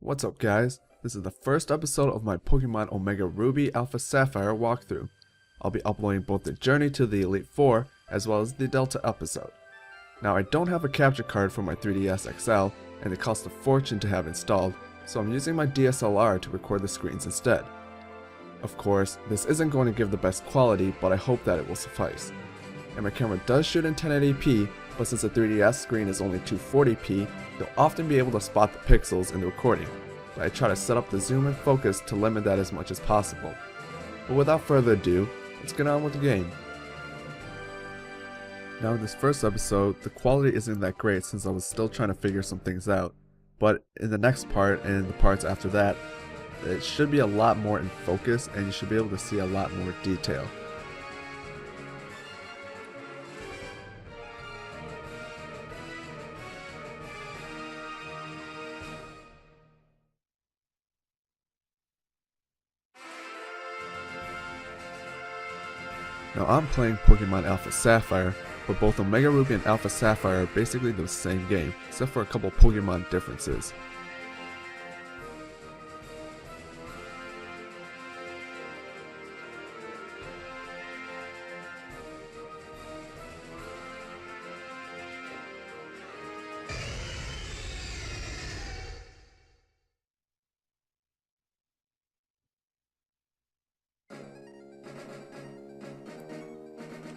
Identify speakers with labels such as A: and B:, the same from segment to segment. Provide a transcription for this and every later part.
A: What's up guys, this is the first episode of my Pokemon Omega Ruby Alpha Sapphire walkthrough. I'll be uploading both the Journey to the Elite Four as well as the Delta episode. Now I don't have a capture card for my 3DS XL and it costs a fortune to have installed, so I'm using my DSLR to record the screens instead. Of course, this isn't going to give the best quality, but I hope that it will suffice. And my camera does shoot in 1080p, but since the 3DS screen is only 240p, you'll often be able to spot the pixels in the recording, but I try to set up the zoom and focus to limit that as much as possible. But without further ado, let's get on with the game. Now in this first episode, the quality isn't that great since I was still trying to figure some things out, but in the next part and the parts after that, it should be a lot more in focus and you should be able to see a lot more detail. Now I'm playing Pokemon Alpha Sapphire, but both Omega Ruby and Alpha Sapphire are basically the same game, except for a couple Pokemon differences.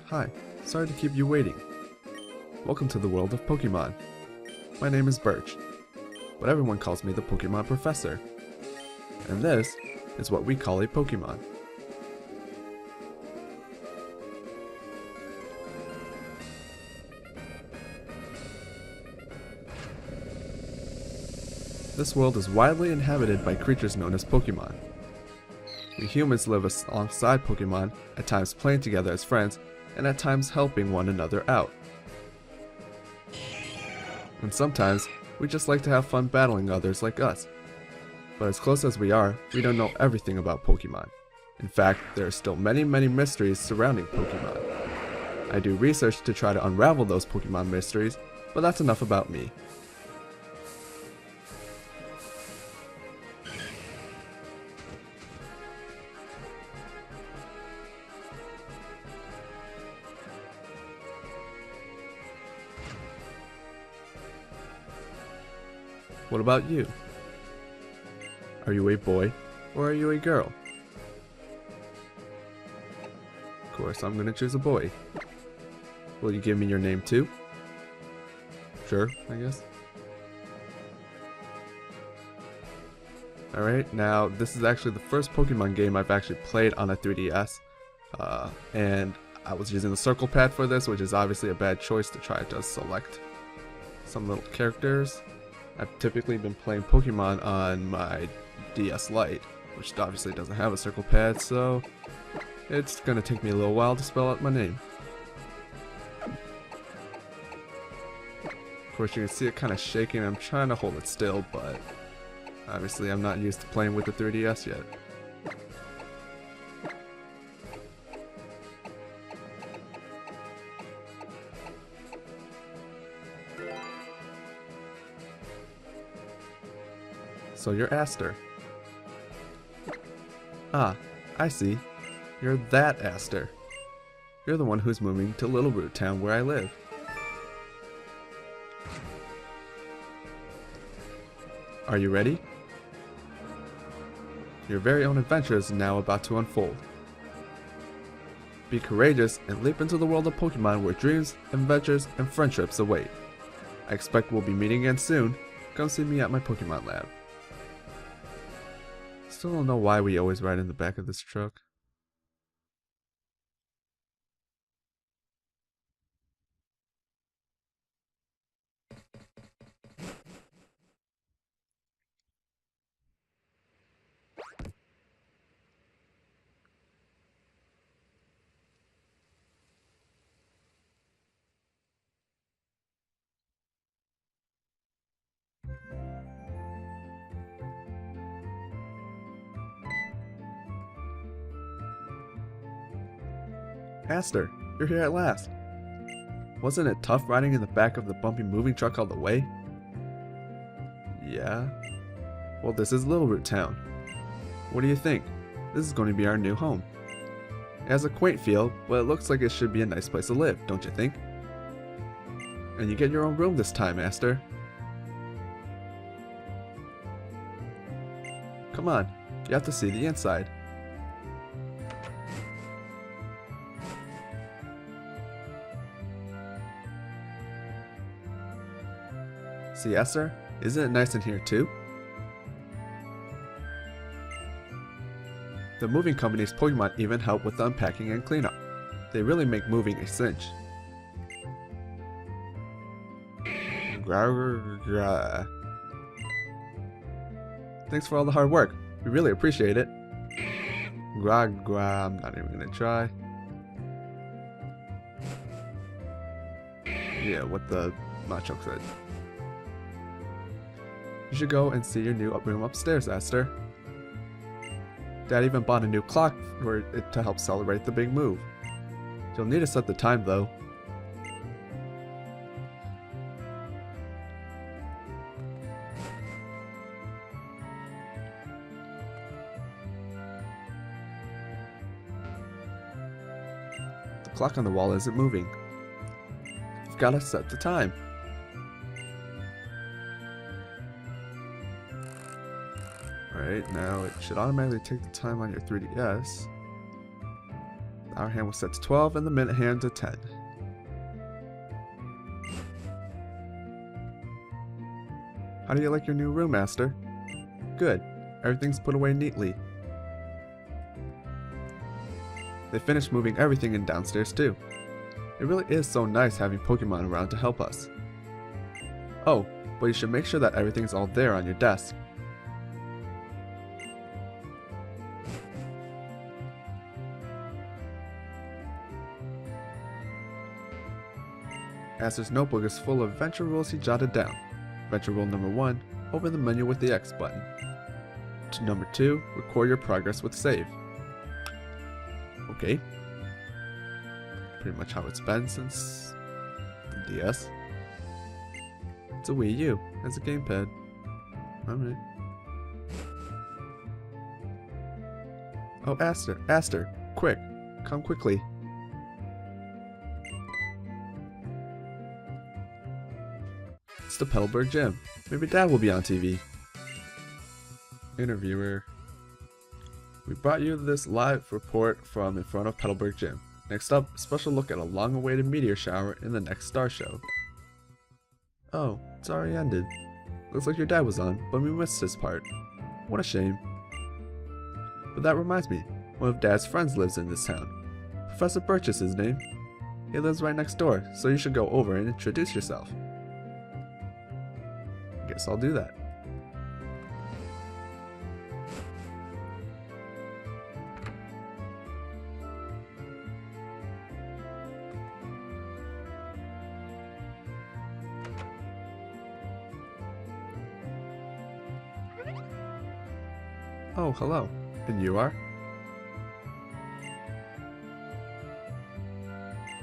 A: Hi, sorry to keep you waiting. Welcome to the world of Pokemon. My name is Birch, but everyone calls me the Pokemon Professor. And this is what we call a Pokemon. This world is widely inhabited by creatures known as Pokemon. We humans live alongside Pokemon, at times playing together as friends, and at times helping one another out. And sometimes, we just like to have fun battling others like us. But as close as we are, we don't know everything about Pokemon. In fact, there are still many mysteries surrounding Pokemon. I do research to try to unravel those Pokemon mysteries, but that's enough about me. What about you? Are you a boy or are you a girl? Of course, I'm gonna choose a boy. Will you give me your name too? Sure, I guess. Alright, now this is actually the first Pokemon game I've actually played on a 3DS. And I was using the circle pad for this, which is obviously a bad choice to try to select some little characters. I've typically been playing Pokemon on my DS Lite, which obviously doesn't have a circle pad, so it's gonna take me a little while to spell out my name. Of course, you can see it kind of shaking. I'm trying to hold it still, but obviously I'm not used to playing with the 3DS yet. So you're Aster. Ah, I see. You're that Aster. You're the one who's moving to Littleroot Town where I live. Are you ready? Your very own adventure is now about to unfold. Be courageous and leap into the world of Pokemon where dreams, adventures, and friendships await. I expect we'll be meeting again soon. Come see me at my Pokemon lab. Still don't know why we always ride in the back of this truck. Aster, you're here at last. Wasn't it tough riding in the back of the bumpy moving truck all the way? Yeah. Well, this is Littleroot Town. What do you think? This is going to be our new home. It has a quaint feel, but it looks like it should be a nice place to live, don't you think? And you get your own room this time, Aster. Come on, you have to see the inside. See, Aster? Isn't it nice in here too? The moving company's Pokemon even help with the unpacking and cleanup. They really make moving a cinch. Thanks for all the hard work. We really appreciate it. I'm not even gonna try. Yeah, what the Machoke said. You should go and see your new room upstairs, Aster. Dad even bought a new clock for it to help celebrate the big move. You'll need to set the time though. The clock on the wall isn't moving. You've got to set the time. Alright, now it should automatically take the time on your 3DS. The hour hand was set to 12 and the minute hand to 10. How do you like your new room, Aster? Good. Everything's put away neatly. They finished moving everything in downstairs too. It really is so nice having Pokemon around to help us. Oh, but you should make sure that everything's all there on your desk. Aster's notebook is full of adventure rules he jotted down. Adventure rule number 1, open the menu with the X button. Number 2, record your progress with save. Okay. Pretty much how it's been since the DS. It's a Wii U. Has a gamepad. Alright. Oh, Aster, quick, come quickly. It's the Petalburg Gym. Maybe Dad will be on TV. Interviewer. We brought you this live report from in front of Petalburg Gym. Next up, a special look at a long-awaited meteor shower in the next star show. Oh, it's already ended. Looks like your dad was on, but we missed his part. What a shame. But that reminds me, one of Dad's friends lives in this town. Professor Birch is his name. He lives right next door, so you should go over and introduce yourself. Guess I'll do that. Oh, hello. And you are?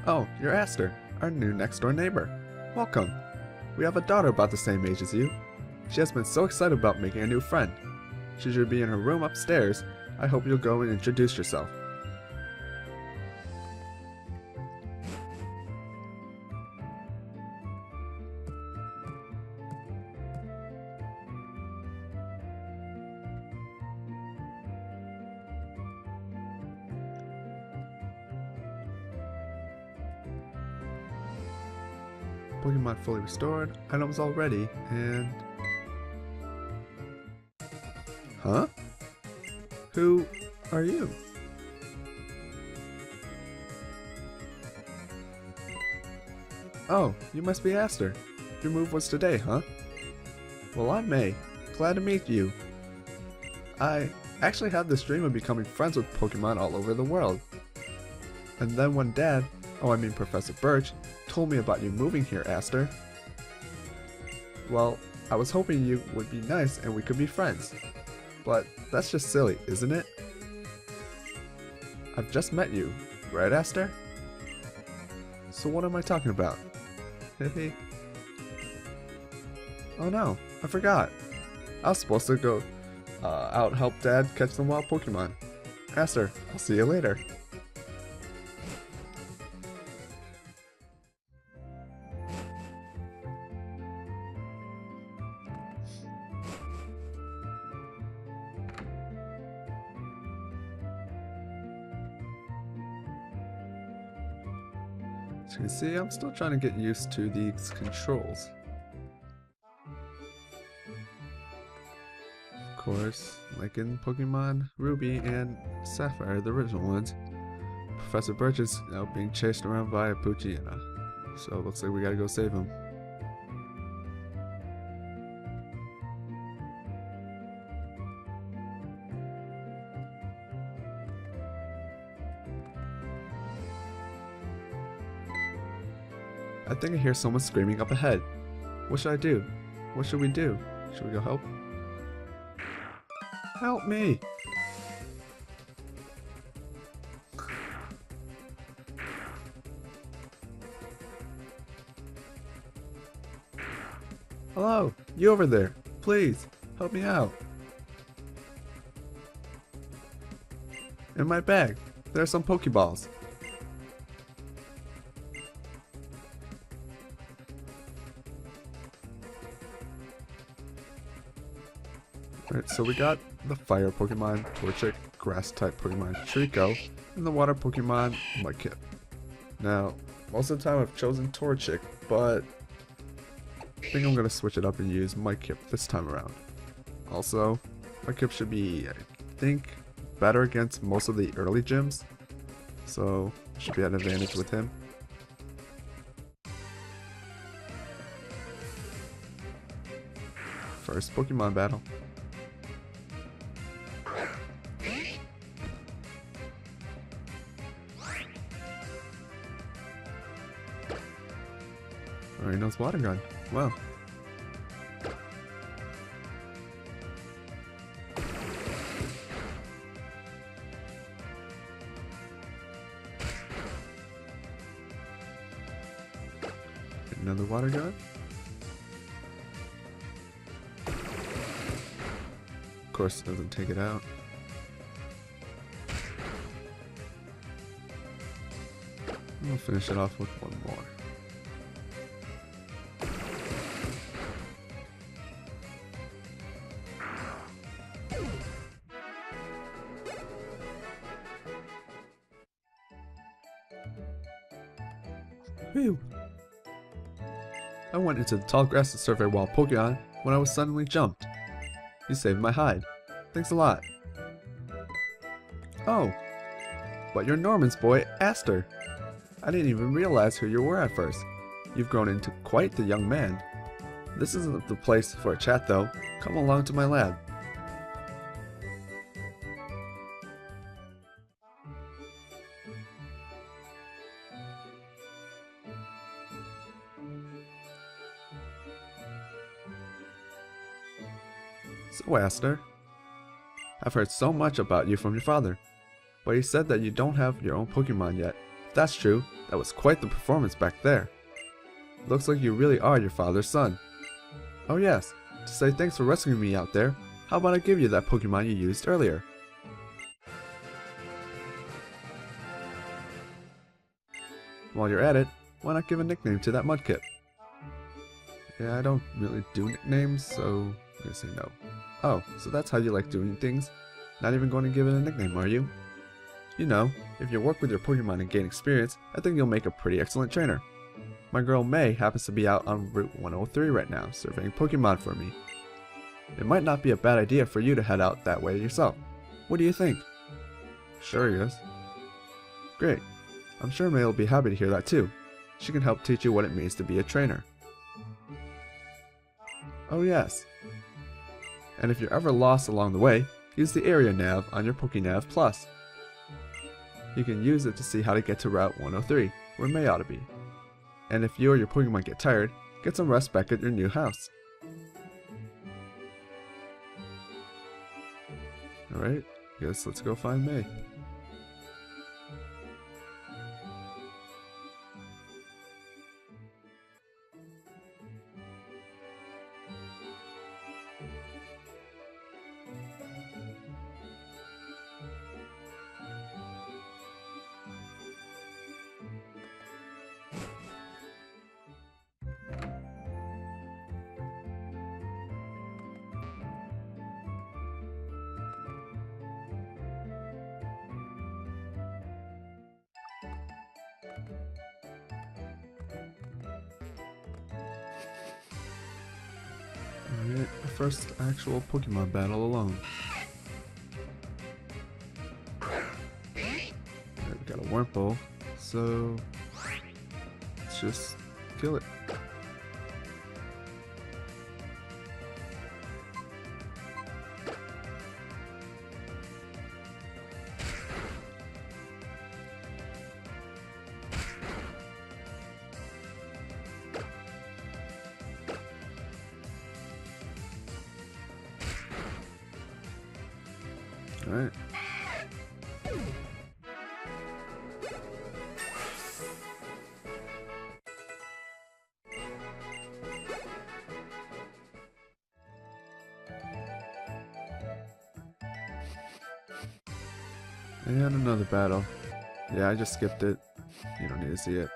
A: Oh, you're Aster, our new next-door neighbor. Welcome. We have a daughter about the same age as you. She has been so excited about making a new friend. She should be in her room upstairs. I hope you'll go and introduce yourself. Pokemon fully restored, items all ready, and... Huh? Who are you? Oh, you must be Aster. Your move was today, huh? Well, I'm May. Glad to meet you. I actually had this dream of becoming friends with Pokemon all over the world. And then when Dad, Professor Birch, told me about you moving here, Aster. Well, I was hoping you would be nice and we could be friends. But that's just silly, isn't it? I've just met you, right, Aster? So what am I talking about? Hehe. Oh no, I forgot. I was supposed to go out help Dad catch some wild Pokemon. Aster, I'll see you later. As you can see, I'm still trying to get used to these controls. Of course, like in Pokemon Ruby and Sapphire, the original ones, Professor Birch is now being chased around by a Poochyena. So it looks like we gotta go save him. I think I hear someone screaming up ahead. What should I do? What should we do? Should we go help? Help me! Hello, you over there. Please, help me out. In my bag, there are some Pokeballs. Alright, so we got the fire Pokemon Torchic, grass type Pokemon Trico, and the water Pokemon Mudkip. Now, most of the time I've chosen Torchic, but I think I'm going to switch it up and use Mudkip this time around. Also, Mudkip should be, I think, better against most of the early gyms, so should be at an advantage with him. First Pokemon battle. Alright, knows Water Gun. Wow. Another Water Gun. Of course, it doesn't take it out. We'll finish it off with one more. Phew. I went into the tall grass to survey wild Pokemon when I was suddenly jumped. You saved my hide. Thanks a lot. Oh, but you're Norman's boy, Aster. I didn't even realize who you were at first. You've grown into quite the young man. This isn't the place for a chat though. Come along to my lab. So, Aster, I've heard so much about you from your father, but he said that you don't have your own Pokemon yet. If that's true, that was quite the performance back there. Looks like you really are your father's son. Oh yes, to say thanks for rescuing me out there, how about I give you that Pokemon you used earlier? While you're at it, why not give a nickname to that Mudkip? Yeah, I don't really do nicknames, so I'm gonna say no. Oh, so that's how you like doing things? Not even going to give it a nickname, are you? You know, if you work with your Pokemon and gain experience, I think you'll make a pretty excellent trainer. My girl May happens to be out on Route 103 right now, surveying Pokemon for me. It might not be a bad idea for you to head out that way yourself. What do you think? Sure he is. Great. I'm sure May will be happy to hear that too. She can help teach you what it means to be a trainer. Oh yes. And if you're ever lost along the way, use the Area Nav on your PokeNav Plus. You can use it to see how to get to Route 103, where May ought to be. And if you or your Pokemon get tired, get some rest back at your new house. Alright, guess let's go find May. Alright, first actual Pokemon battle alone. Alright, we got a Wurmple, so let's just kill it. Alright. And another battle. Yeah, I just skipped it. You don't need to see it.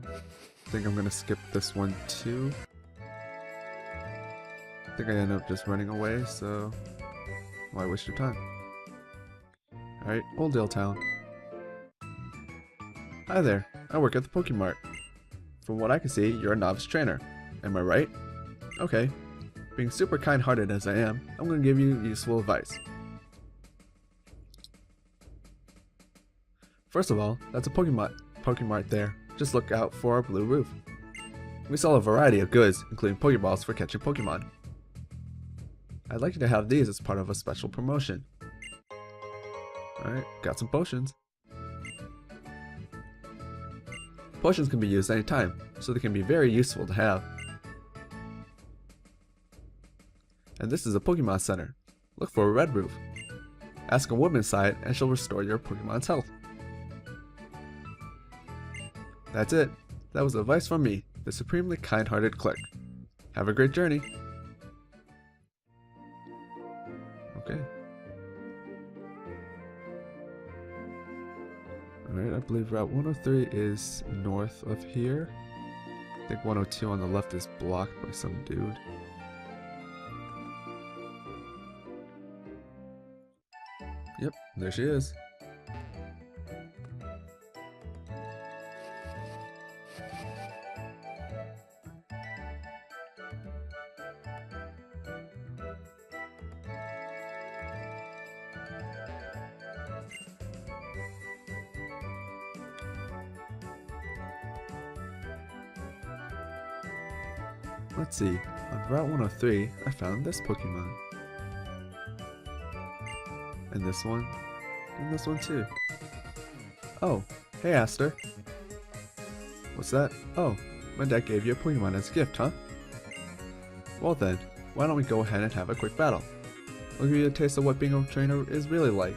A: I think I'm gonna skip this one too. I think I ended up just running away, so why waste your time? Alright, Littleroot Town. Hi there, I work at the Pokemart. From what I can see, you're a novice trainer. Am I right? Okay. Being super kind-hearted as I am, I'm gonna give you useful advice. First of all, that's a Pokemart there. Just look out for our blue roof. We sell a variety of goods, including Pokeballs for catching Pokemon. I'd like you to have these as part of a special promotion. Alright, got some potions. Potions can be used anytime, so they can be very useful to have. And this is a Pokemon Center. Look for a red roof. Ask a woman inside and she'll restore your Pokemon's health. That's it. That was advice from me, the supremely kind-hearted clerk. Have a great journey. Okay. Alright, I believe Route 103 is north of here. I think 102 on the left is blocked by some dude. Yep, there she is. Let's see, on Route 103, I found this Pokemon. And this one too. Oh, hey Aster. What's that? Oh, my dad gave you a Pokemon as a gift, huh? Well then, why don't we go ahead and have a quick battle? I'll give you a taste of what being a trainer is really like.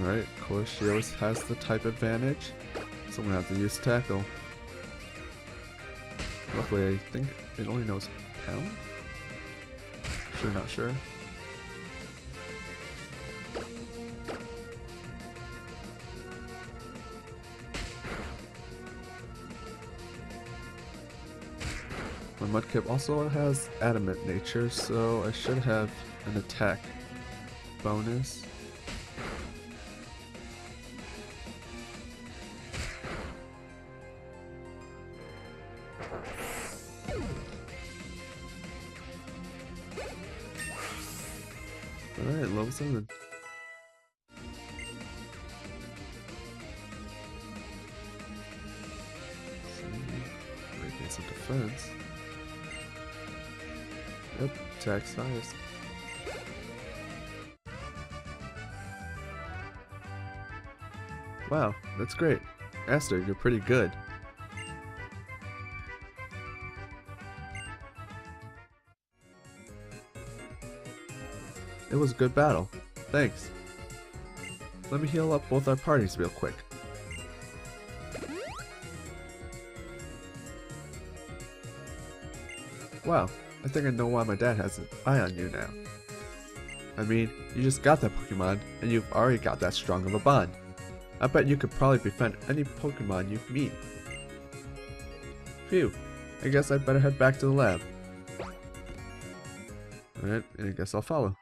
A: Alright, of course she always has the type advantage, so I'm gonna have to use Tackle. Luckily I think it only knows Pound? Sure, not sure. My Mudkip also has Adamant nature, so I should have an attack bonus. Alright, level 7. Breaking some defense. Yep, attacks highest. Wow, that's great. Aster, you're pretty good. It was a good battle. Thanks. Let me heal up both our parties real quick. Wow, I think I know why my dad has an eye on you now. I mean, you just got that Pokemon, and you've already got that strong of a bond. I bet you could probably befriend any Pokemon you meet. Phew, I guess I'd better head back to the lab. Alright, I guess I'll follow.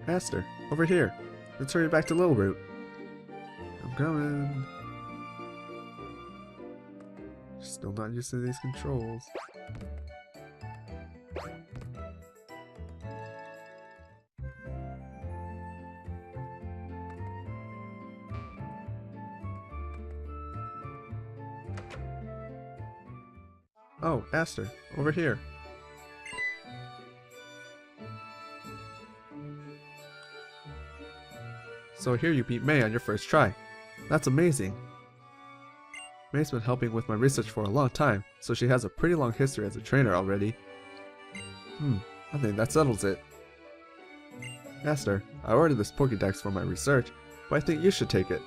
A: Aster, over here. Let's hurry back to Littleroot. I'm coming. Still not used to these controls. Oh, Aster, over here. So here you beat May on your first try. That's amazing. May's been helping with my research for a long time, so she has a pretty long history as a trainer already. I think that settles it. Aster, I ordered this Pokédex for my research, but I think you should take it.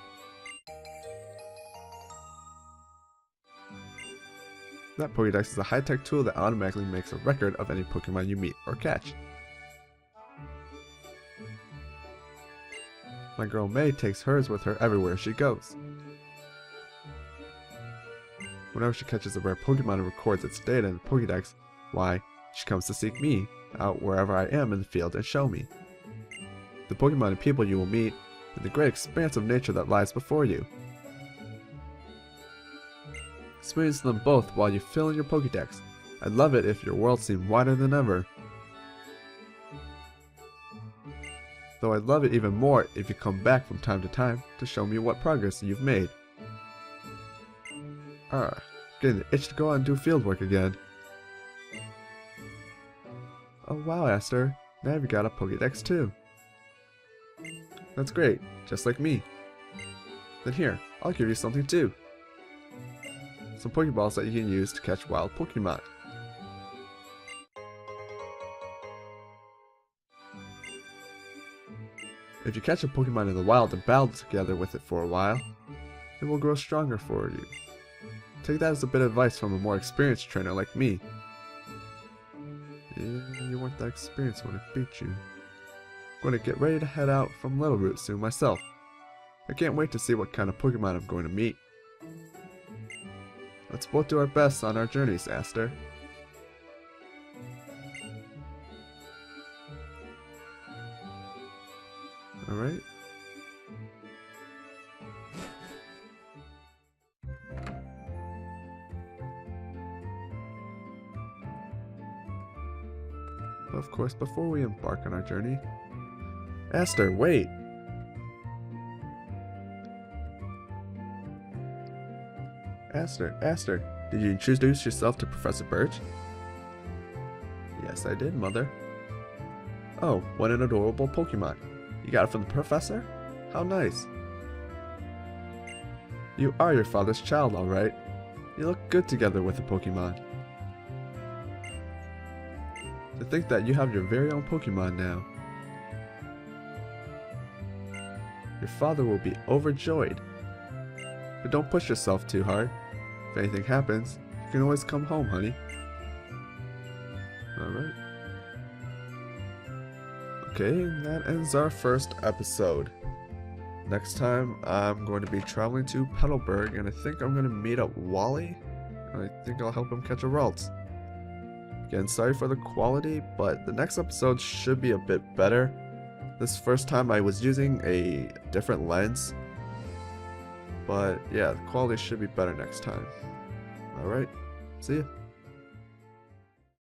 A: That Pokédex is a high-tech tool that automatically makes a record of any Pokemon you meet or catch. My girl May takes hers with her everywhere she goes. Whenever she catches a rare Pokemon and records its data in the Pokédex, why, she comes to seek me out wherever I am in the field and show me the Pokemon and people you will meet, and the great expanse of nature that lies before you. Experience them both while you fill in your Pokédex. I'd love it if your world seemed wider than ever. Though I'd love it even more if you come back from time to time to show me what progress you've made. Getting the itch to go out and do field work again. Oh wow, Aster, now you've got a Pokédex too. That's great, just like me. Then here, I'll give you something too. Some Pokeballs that you can use to catch wild Pokemon. If you catch a Pokemon in the wild and battle together with it for a while, it will grow stronger for you. Take that as a bit of advice from a more experienced trainer like me. Yeah, you weren't that experienced when I beat you. I'm going to get ready to head out from Littleroot soon myself. I can't wait to see what kind of Pokemon I'm going to meet. Let's both do our best on our journeys, Aster. Alright. Of course, before we embark on our journey... Aster, wait! Aster, did you introduce yourself to Professor Birch? Yes, I did, Mother. Oh, what an adorable Pokemon. You got it from the Professor? How nice. You are your father's child, alright. You look good together with the Pokemon. To think that you have your very own Pokemon now. Your father will be overjoyed. But don't push yourself too hard. If anything happens, you can always come home, honey. Alright. Okay, and that ends our first episode. Next time, I'm going to be traveling to Petalburg, and I think I'm going to meet up Wally. I think I'll help him catch a Ralts. Again, sorry for the quality, but the next episode should be a bit better. This first time I was using a different lens. But yeah, the quality should be better next time. Alright, see ya.